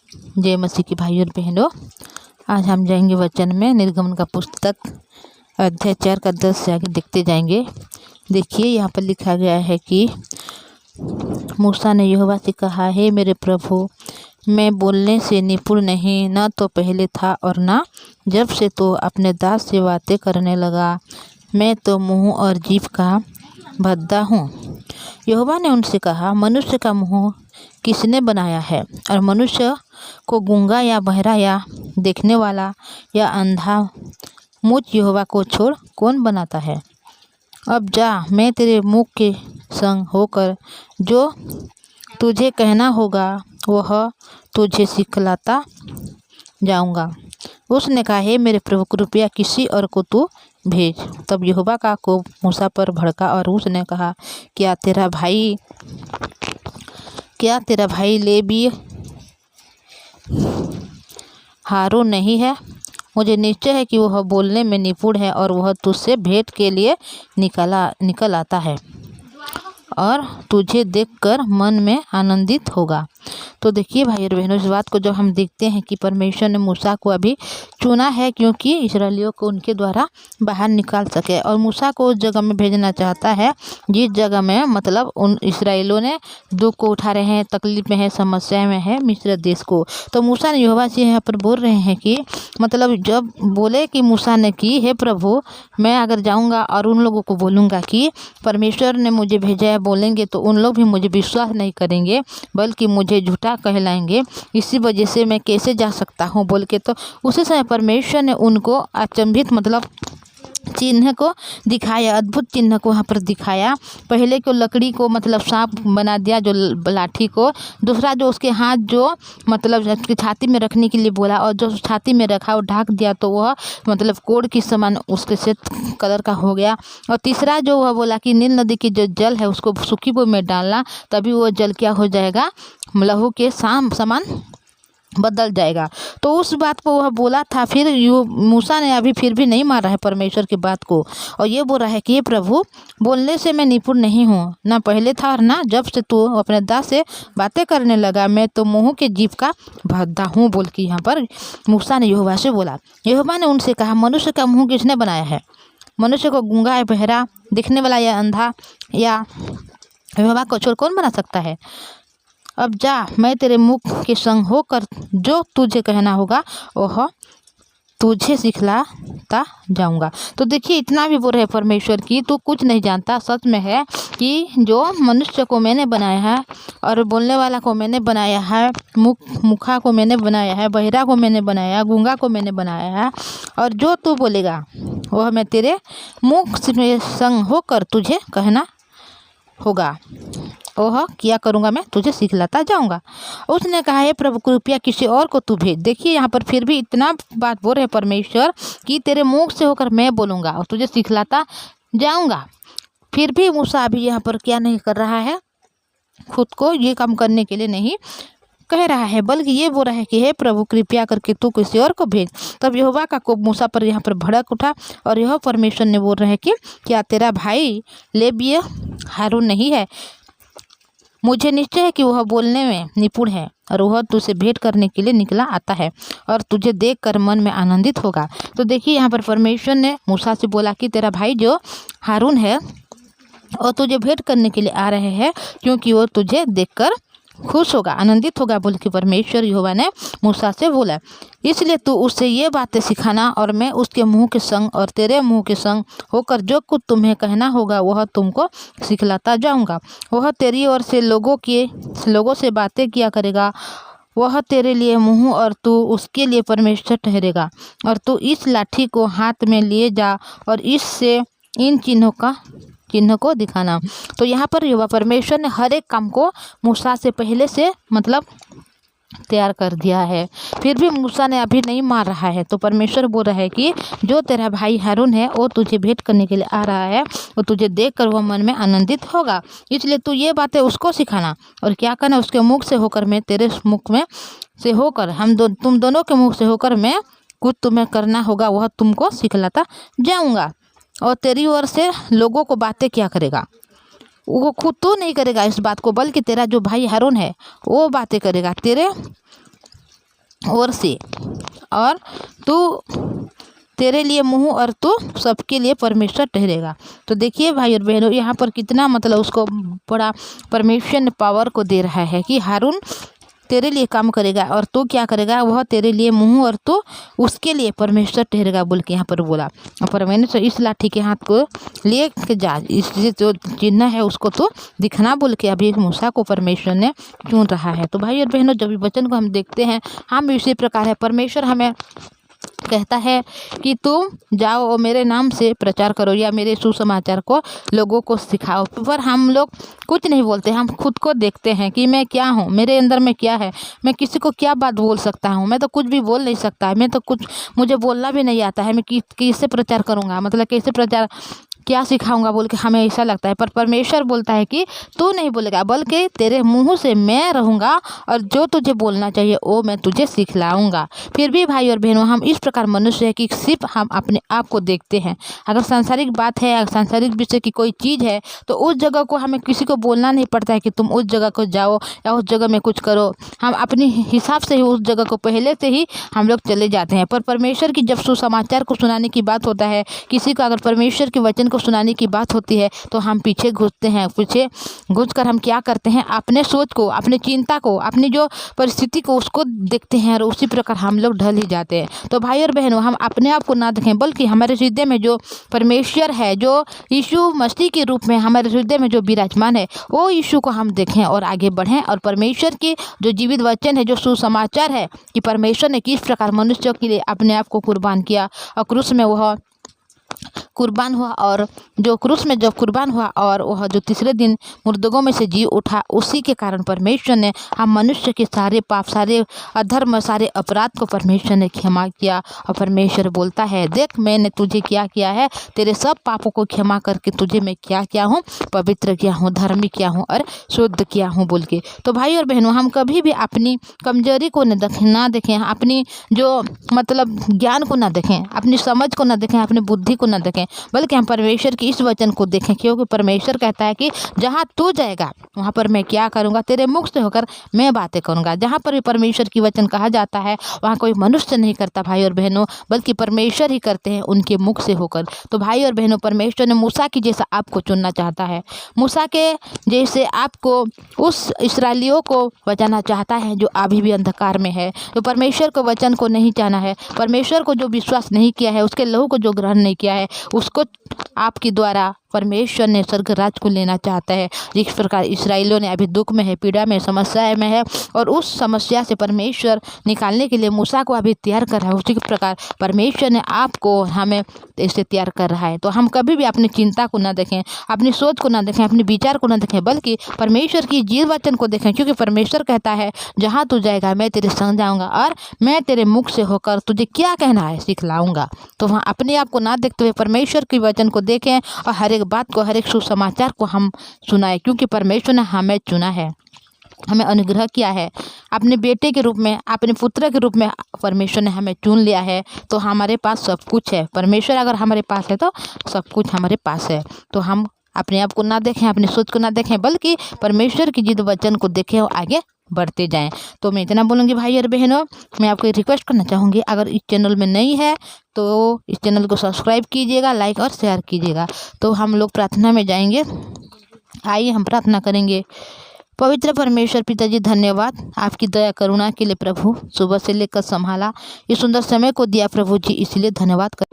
जय मसीह की भाइयों और बहनों, आज हम जाएंगे वचन में निर्गमन का पुस्तक अध्याय 4 का 10 से आगे देखते जाएंगे। देखिए यहाँ पर लिखा गया है कि मूसा ने यहोवा से कहा, हे मेरे प्रभु, मैं बोलने से निपुण नहीं, न तो पहले था और न जब से तो अपने दास से बातें करने लगा। मैं तो मुँह और जीभ का भद्दा हूँ। यहोवा ने उनसे कहा, मनुष्य का मुँह किसने बनाया है, और मनुष्य को गूंगा या बहरा या देखने वाला या अंधा मुझ यहोवा को छोड़ कौन बनाता है। अब जा, मैं तेरे मुख के संग होकर जो तुझे कहना होगा वह तुझे सिखलाता जाऊंगा। उसने कहा, हे मेरे प्रभु, कृपया किसी और को तू भेज। तब यहोवा का कोप मूसा पर भड़का और उसने कहा, क्या तेरा भाई लेवी हारून नहीं है? मुझे निश्चय है कि वह बोलने में निपुण है और वह तुझसे भेंट के लिए निकल आता है और तुझे देखकर मन में आनंदित होगा। तो देखिए भाई और बहनों, इस बात को जब हम देखते हैं कि परमेश्वर ने मूसा को अभी चुना है क्योंकि इस्राएलियों को उनके द्वारा बाहर निकाल सके, और मूसा को उस जगह में भेजना चाहता है जिस जगह में मतलब उन इस्राएलियों ने दुख को उठा रहे हैं, तकलीफ में है, समस्या में है, मिस्र देश को। तो मूसा ने यहोवा से यहाँ पर बोल रहे हैं कि मतलब जब बोले कि मूसा ने कि हे प्रभु, मैं अगर जाऊँगा और उन लोगों को बोलूँगा कि परमेश्वर ने मुझे भेजा है, बोलेंगे तो उन लोग भी मुझे विश्वास नहीं करेंगे बल्कि मुझे झूठा कहलाएंगे। इसी वजह से मैं कैसे जा सकता हूँ बोल के, तो उसी समय परमेश्वर ने उनको अचंभित मतलब चिन्ह को दिखाया, अद्भुत चिन्ह को वहाँ पर दिखाया। पहले को लकड़ी को मतलब सांप बना दिया, जो लाठी को। दूसरा जो उसके हाथ जो मतलब उसकी छाती में रखने के लिए बोला, और जो छाती में रखा वो ढक दिया तो वह मतलब कोड़ की समान उसके से कलर का हो गया। और तीसरा जो वह बोला कि नील नदी की जो जल है उसको सूखी भूमि में डालना, तभी वो जल क्या हो जाएगा, लहू के समान बदल जाएगा। तो उस बात को वह बोला था। फिर मूसा ने अभी फिर भी नहीं माना है परमेश्वर की बात को, और ये बोल रहा है कि ये प्रभु, बोलने से मैं निपुण नहीं हूँ, ना पहले था और ना जब से तू अपने दास से बातें करने लगा। मैं तो मुँह के जीभ का भद्दा हूँ बोल के यहाँ पर मूसा ने यहोवा से बोला। यहोवा ने उनसे कहा, मनुष्य का मुँह किसने बनाया है? मनुष्य को गूंगा या बहरा, दिखने वाला या अंधा या यहोवा को छोड़ कौन बना सकता है। अब जा, मैं तेरे मुख के संग होकर जो तुझे कहना होगा वह तुझे सिखलाता जाऊंगा। तो देखिए, इतना भी बोल रहे परमेश्वर की तू कुछ नहीं जानता। सच में है कि जो मनुष्य को मैंने बनाया है और बोलने वाला को मैंने बनाया है, मुखा को मैंने बनाया है, बहिरा को मैंने बनाया है, गूंगा को मैंने बनाया है, और जो तू बोलेगा वह मैं तेरे मुख में संग होकर तुझे कहना होगा, वह किया करूँगा, मैं तुझे सिखलाता जाऊँगा। उसने कहा, हे प्रभु, कृपया किसी और को तू भेज। देखिए यहाँ पर फिर भी इतना बात बोल रहे परमेश्वर कि तेरे मुख से होकर मैं बोलूँगा और तुझे सिखलाता जाऊँगा। फिर भी मूसा अभी यहाँ पर क्या नहीं कर रहा है, खुद को ये काम करने के लिए नहीं कह रहा है, बल्कि ये बोल रहा है कि हे प्रभु, कृपया करके तू किसी और को भेज। तब यहोवा का कोप मूसा पर यहाँ पर भड़क उठा, और यह परमेश्वर ने बोल रहे हैं कि क्या तेरा भाई लेवी हारून नहीं है? मुझे निश्चय है कि वह बोलने में निपुण है और वह तुझसे भेंट करने के लिए निकला आता है और तुझे देखकर मन में आनंदित होगा। तो देखिए यहाँ पर परमेश्वर ने मूसा से बोला कि तेरा भाई जो हारून है और तुझे भेंट करने के लिए आ रहे हैं, क्योंकि वो तुझे देखकर खुश होगा, आनंदित होगा बोल के परमेश्वर यहोवा ने मूसा से बोला। इसलिए तू उससे ये बातें सिखाना, और मैं उसके मुंह के संग और तेरे मुंह के संग होकर जो कुछ तुम्हें कहना होगा वह तुमको सिखलाता जाऊंगा। वह तेरी ओर से लोगों से बातें किया करेगा। वह तेरे लिए मुँह और तू उसके लिए परमेश्वर ठहरेगा। और तू इस लाठी को हाथ में लिए जा और इससे इन चिन्ह को दिखाना। तो यहाँ पर यहोवा परमेश्वर ने हर एक काम को मूसा से पहले से मतलब तैयार कर दिया है। फिर भी मूसा ने अभी नहीं मार रहा है, तो परमेश्वर बोल रहा है कि जो तेरा भाई हारून है वो तुझे भेंट करने के लिए आ रहा है, और तुझे देखकर वह मन में आनंदित होगा। इसलिए तू ये बातें उसको सिखाना, और क्या करना, उसके मुख से होकर मैं तेरे मुख में से होकर तुम दोनों के मुख से होकर मैं कुछ तुम्हें करना होगा वह तुमको सिखलाता जाऊँगा। और तेरी ओर से लोगों को बातें क्या करेगा, वो खुद तो नहीं करेगा इस बात को, बल्कि तेरा जो भाई हारून है वो बातें करेगा। तेरे ओर से, और तू तेरे लिए मुँह और तू सबके लिए परमेश्वर ठहरेगा। तो देखिए भाई और बहनों, यहाँ पर कितना मतलब उसको बड़ा परमेश्वर ने पावर को दे रहा है कि हारून तेरे लिए काम करेगा और तू क्या करेगा, वह तेरे लिए मुँह और तू उसके लिए परमेश्वर ठहरेगा बोल के यहाँ पर बोला। पर मैंने तो इस लाठी के हाथ को ले के जा, इसलिए जो चिन्ह है उसको तो दिखना बोल के अभी मूसा को परमेश्वर ने चुन रहा है। तो भाई और बहनों, जब इस वचन को हम देखते हैं, हम इसी प्रकार है, परमेश्वर हमें कहता है कि तुम जाओ और मेरे नाम से प्रचार करो या मेरे सुसमाचार को लोगों को सिखाओ। पर हम लोग कुछ नहीं बोलते, हम खुद को देखते हैं कि मैं क्या हूँ, मेरे अंदर में क्या है, मैं किसी को क्या बात बोल सकता हूँ, मैं तो कुछ भी बोल नहीं सकता, मैं तो कुछ, मुझे बोलना भी नहीं आता है, मैं किससे प्रचार करूँगा, मतलब कैसे प्रचार, क्या सिखाऊंगा बोल के हमें ऐसा लगता है। पर परमेश्वर बोलता है कि तू नहीं बोलेगा, बल्कि तेरे मुंह से मैं रहूँगा और जो तुझे बोलना चाहिए वो मैं तुझे सिखलाऊंगा। फिर भी भाई और बहनों, हम इस प्रकार मनुष्य है कि सिर्फ हम अपने आप को देखते हैं। अगर सांसारिक बात है, अगर सांसारिक विषय की कोई चीज़ है, तो उस जगह को हमें किसी को बोलना नहीं पड़ता है कि तुम उस जगह को जाओ या उस जगह में कुछ करो। हम अपने हिसाब से ही उस जगह को पहले से ही हम लोग चले जाते हैं। पर परमेश्वर की जब सुसमाचार को सुनाने की बात होता है, किसी को अगर परमेश्वर के वचन को सुनाने की बात होती है, तो हम पीछे घुसते हैं। पीछे घुसकर हम क्या करते हैं, अपने सोच को, अपनी चिंता को, अपनी जो परिस्थिति को उसको देखते हैं और उसी प्रकार हम लोग ढल ही जाते हैं। तो भाई और बहनों, हम अपने आप को ना देखें, बल्कि हमारे हृदय में जो परमेश्वर है, जो यीशु मसीह के रूप में हमारे हृदय में जो विराजमान है, वो यीशु को हम देखें और आगे बढ़ें। और परमेश्वर की जो जीवित वचन है, जो सुसमाचार है कि परमेश्वर ने किस प्रकार मनुष्यों के लिए अपने आप को कुर्बान किया और क्रूस में वह कुर्बान हुआ, और जो क्रूस में जब कुर्बान हुआ और वह जो तीसरे दिन मुर्दों में से जी उठा, उसी के कारण परमेश्वर ने हम मनुष्य के सारे पाप, सारे अधर्म, सारे अपराध को परमेश्वर ने क्षमा किया। और परमेश्वर बोलता है, देख मैंने तुझे क्या किया है, तेरे सब पापों को क्षमा करके तुझे मैं क्या किया हूँ, पवित्र किया हूँ, धार्मिक किया हूँ और शुद्ध किया हूँ बोल के। तो भाई और बहनों, हम कभी भी अपनी कमजोरी को ना देखें, अपनी जो मतलब ज्ञान को ना देखें, अपनी समझ को ना देखें, अपनी बुद्धि को ना देखें, बल्कि हम परमेश्वर की इस वचन को देखें। क्योंकि परमेश्वर कहता है कि जहाँ तू जाएगा वहाँ पर मैं क्या करूँगा, तेरे मुख से होकर मैं बातें करूँगा। जहाँ पर भी परमेश्वर की वचन कहा जाता है, वहाँ कोई मनुष्य नहीं करता भाई और बहनों, बल्कि परमेश्वर ही करते हैं उनके मुख से होकर। तो भाई और बहनों, परमेश्वर ने मूसा की जैसा आपको चुनना चाहता है, मूसा के जैसे आपको उस इस्राएलियों को बचाना चाहता है जो अभी भी अंधकार में है, जो परमेश्वर को वचन को नहीं जाना है, परमेश्वर को जो विश्वास नहीं किया है, उसके लहू को जो ग्रहण नहीं किया है, उसको आपके द्वारा परमेश्वर ने स्वर्ग राज को लेना चाहता है। जिस प्रकार इस्राएलियों ने अभी दुख में है, पीड़ा में, समस्या में है, और उस समस्या से परमेश्वर निकालने के लिए मूसा को अभी तैयार कर रहा है, उसी प्रकार परमेश्वर ने आपको, हमें ऐसे तैयार कर रहा है। तो हम कभी भी अपनी चिंता को ना देखें, अपनी सोच को ना देखें, अपने विचार को ना देखें, बल्कि परमेश्वर की जीव वचन को देखें। क्योंकि परमेश्वर कहता है, जहाँ तू जाएगा मैं तेरे संग जाऊँगा और मैं तेरे मुख से होकर तुझे क्या कहना है सिखलाऊँगा। तो वहाँ अपने आप को ना देखते हुए परमेश्वर की वचन को देखें और हर एक बात को, हर एक सुसमाचार को हम सुनाएं। क्योंकि परमेश्वर ने हमें चुना है, हमें अनुग्रह किया है, अपने बेटे के रूप में, अपने पुत्र के रूप में परमेश्वर ने हमें चुन लिया है। तो हमारे पास सब कुछ है। परमेश्वर अगर हमारे पास है तो सब कुछ हमारे पास है। तो हम अपने आप को ना देखें, अपनी सोच को ना देखें, बल्कि परमेश्वर की जिद वचन को देखें और आगे बढ़ते जाएं। तो मैं इतना बोलूँगी भाई और बहनों, मैं आपको रिक्वेस्ट करना चाहूँगी, अगर इस चैनल में नई है तो इस चैनल को सब्सक्राइब कीजिएगा, लाइक और शेयर कीजिएगा। तो हम लोग प्रार्थना में जाएंगे। आइए हम प्रार्थना करेंगे। पवित्र परमेश्वर पिताजी, धन्यवाद आपकी दया करुणा के लिए प्रभु, सुबह से लेकर संभाला, ये सुंदर समय को दिया प्रभु जी, इसलिए धन्यवाद कर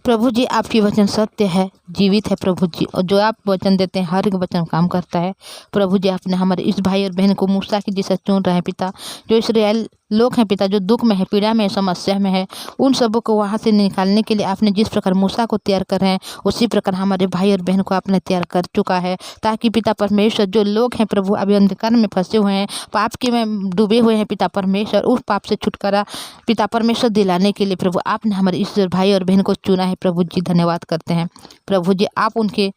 प्रभु जी। आपकी वचन सत्य है, जीवित है प्रभु जी, और जो आप वचन देते हैं हर एक वचन काम करता है प्रभु जी। आपने हमारे इस भाई और बहन को मूसा की जैसा चुन रहे हैं पिता, जो इस्राएल लोग हैं पिता, जो दुख में है, पीड़ा में, समस्या में है, उन सबों को वहाँ से निकालने के लिए आपने जिस प्रकार मूसा को तैयार कर रहे हैं, उसी प्रकार हमारे भाई और बहन को आपने तैयार कर चुका है, ताकि पिता परमेश्वर जो लोग हैं प्रभु अभी अंधकार में फंसे हुए हैं, पाप के में डूबे हुए हैं पिता परमेश्वर, उस पाप से छुटकारा पिता परमेश्वर दिलाने के लिए प्रभु आपने हमारे इस भाई और बहन को चुना है प्रभु जी। धन्यवाद करते हैं प्रभु जी, आप उनके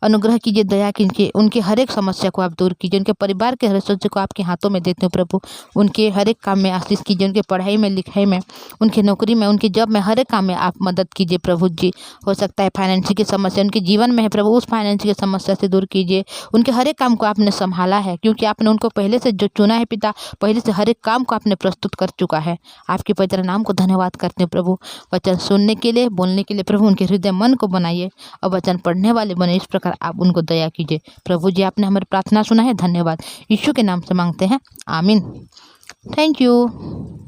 अनुग्रह कीजिए, दया कीजिए, उनके हर एक समस्या को आप दूर कीजिए, उनके परिवार के हर सदस्य को आपके हाथों में देते हो प्रभु। उनके हर एक काम में आशीष कीजिए, उनके पढ़ाई में, लिखाई में, उनकी नौकरी में, उनकी जॉब में, हर एक काम में आप मदद कीजिए प्रभु जी। हो सकता है फाइनेंशियल की समस्या उनके जीवन में है प्रभु, उस फाइनेंशियल की समस्या से दूर कीजिए। उनके हर एक काम को आपने संभाला है, क्योंकि आपने उनको पहले से जो चुना है पिता, पहले से हर एक काम को आपने प्रस्तुत कर चुका है। आपके पवित्र नाम को धन्यवाद करते हैं प्रभु। वचन सुनने के लिए, बोलने के लिए प्रभु उनके हृदय मन को बनाइए और वचन पढ़ने वाले बने, इस प्रकार आप उनको दया कीजिए प्रभु जी। आपने हमारी प्रार्थना सुना है, धन्यवाद। यीशु के नाम से मांगते हैं, आमीन। Thank you.